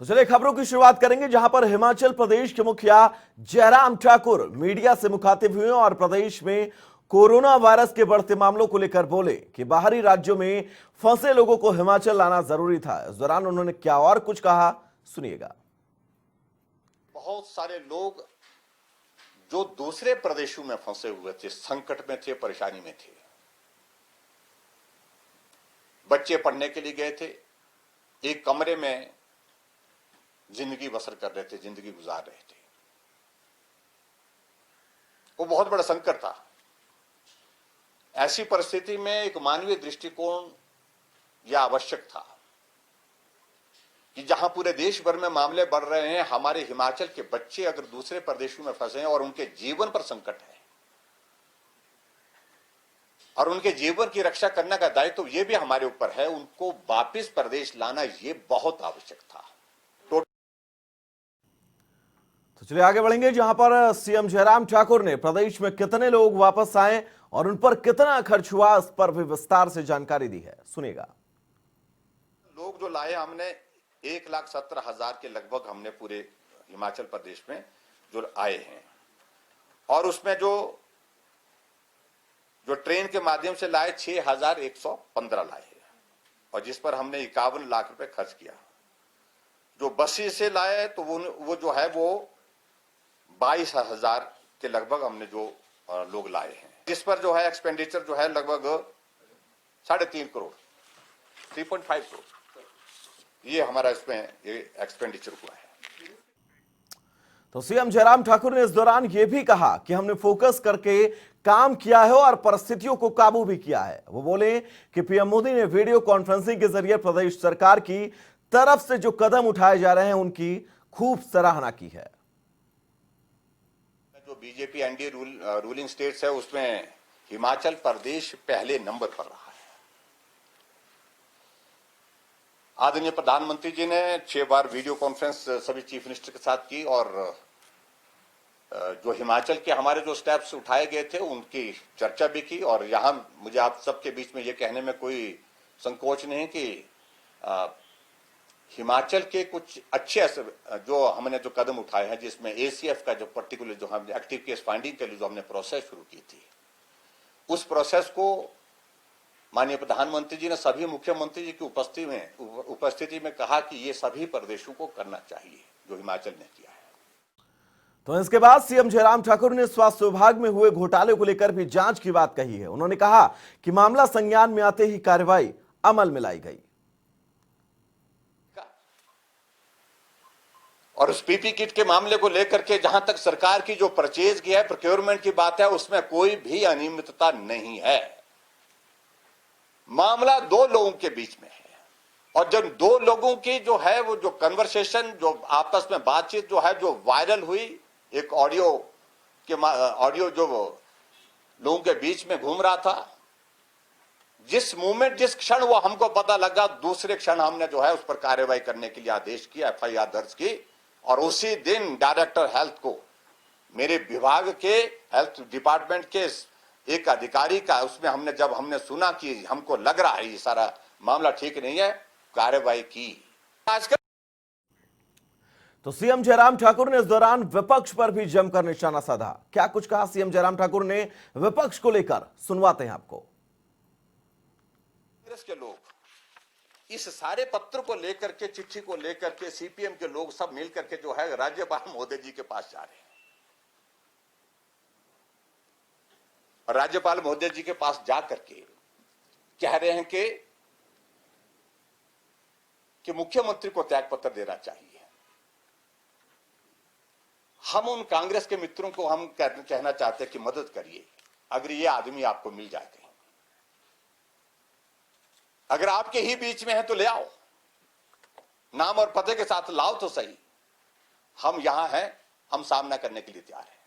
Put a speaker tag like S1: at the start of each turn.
S1: तो चलिए खबरों की शुरुआत करेंगे, जहां पर हिमाचल प्रदेश के मुखिया जयराम ठाकुर मीडिया से मुखातिब हुए और प्रदेश में कोरोना वायरस के बढ़ते मामलों को लेकर बोले कि बाहरी राज्यों में फंसे लोगों को हिमाचल लाना जरूरी था। इस दौरान उन्होंने क्या और कुछ कहा, सुनिएगा।
S2: बहुत सारे लोग जो दूसरे प्रदेशों में फंसे हुए थे, संकट में थे, परेशानी में थे, बच्चे पढ़ने के लिए गए थे, एक कमरे में जिंदगी बसर कर रहे थे, जिंदगी गुजार रहे थे। वो बहुत बड़ा संकट था। ऐसी परिस्थिति में एक मानवीय दृष्टिकोण यह आवश्यक था कि जहां पूरे देश भर में मामले बढ़ रहे हैं, हमारे हिमाचल के बच्चे अगर दूसरे प्रदेशों में फंसे हैं और उनके जीवन पर संकट है और उनके जीवन की रक्षा करने का दायित्व तो ये भी हमारे ऊपर है, उनको वापस प्रदेश लाना ये बहुत आवश्यक था।
S1: तो चलिए आगे बढ़ेंगे, जहां पर सीएम जयराम ठाकुर ने प्रदेश में कितने लोग वापस आए और उन पर कितना खर्च हुआ, इस पर भी विस्तार से जानकारी दी है, सुनिएगा।
S2: लोग जो लाए हमने 1,17,000 के लगभग हमने पूरे हिमाचल प्रदेश में जो आए हैं, और उसमें जो ट्रेन के माध्यम से लाए 6,115 लाए हैं, और जिस पर हमने 51 लाख रुपए खर्च किया। जो बसें से लाए तो वो जो है वो 22,000 के लगभग हमने जो लोग लाए हैं, जिस पर जो है एक्सपेंडिचर जो है लगभग 3.5 करोड़ 3.5 करोड़ ये हमारा इसमें ये एक्सपेंडिचर हुआ है।
S1: तो सीएम जयराम ठाकुर ने इस दौरान यह भी कहा कि हमने फोकस करके काम किया है और परिस्थितियों को काबू भी किया है। वो बोले कि पीएम मोदी ने वीडियो कॉन्फ्रेंसिंग के जरिए प्रदेश सरकार की तरफ से जो कदम उठाए जा रहे हैं उनकी खूब सराहना की है।
S2: जो बीजेपी एनडीए रूलिंग स्टेट्स है उसमें हिमाचल प्रदेश पहले नंबर पर रहा है। आदरणीय प्रधानमंत्री जी ने 6 बार वीडियो कॉन्फ्रेंस सभी चीफ मिनिस्टर के साथ की और जो हिमाचल के हमारे जो स्टेप्स उठाए गए थे उनकी चर्चा भी की। और यहां मुझे आप सबके बीच में ये कहने में कोई संकोच नहीं कि हिमाचल के कुछ अच्छे जो हमने जो कदम उठाए हैं, जिसमें एसीएफ का जो पर्टिकुलर जो हमने एक्टिव केस फाइंडिंग के लिए जो हमने प्रोसेस शुरू की थी, उस प्रोसेस को माननीय प्रधानमंत्री जी ने सभी मुख्यमंत्री जी की उपस्थिति में कहा कि ये सभी प्रदेशों को करना चाहिए जो हिमाचल ने किया है।
S1: तो इसके बाद सीएम जयराम ठाकुर ने स्वास्थ्य विभाग में हुए घोटाले को लेकर भी जांच की बात कही है। उन्होंने कहा कि मामला संज्ञान में आते ही कार्रवाई अमल में लाई गई।
S2: और उस पीपी किट के मामले को लेकर के जहां तक सरकार की जो परचेज की है, प्रोक्योरमेंट की बात है, उसमें कोई भी अनियमितता नहीं है। मामला 2 लोगों के बीच में है और जब 2 लोगों की जो है वो जो कन्वर्सेशन, जो आपस में बातचीत जो है, जो वायरल हुई, एक ऑडियो जो लोगों के बीच में घूम रहा था, जिस मोमेंट जिस क्षण वो हमको पता लगा, दूसरे क्षण हमने जो है उस पर कार्रवाई करने के लिए आदेश किया, एफआईआर दर्ज की। और उसी दिन डायरेक्टर हेल्थ को, मेरे विभाग के हेल्थ डिपार्टमेंट के एक अधिकारी का, उसमें हमने सुना कि हमको लग रहा है ये सारा मामला ठीक नहीं है, कार्रवाई की। आजकल
S1: तो सीएम जयराम ठाकुर ने इस दौरान विपक्ष पर भी जमकर निशाना साधा। क्या कुछ कहा सीएम जयराम ठाकुर ने विपक्ष को लेकर, सुनवाते हैं आपको।
S2: कांग्रेस के लोग इस सारे पत्र को लेकर के, चिट्ठी को लेकर के, सीपीएम के लोग सब मिलकर के जो है राज्यपाल महोदय जी के पास जा रहे हैं और राज्यपाल महोदय जी के पास जाकर के कह रहे हैं कि मुख्यमंत्री को त्याग पत्र देना चाहिए। हम उन कांग्रेस के मित्रों को हम कहना चाहते हैं कि मदद करिए, अगर ये आदमी आपको मिल जाए, अगर आपके ही बीच में है तो ले आओ, नाम और पते के साथ लाओ तो सही। हम यहां हैं, हम सामना करने के लिए तैयार हैं।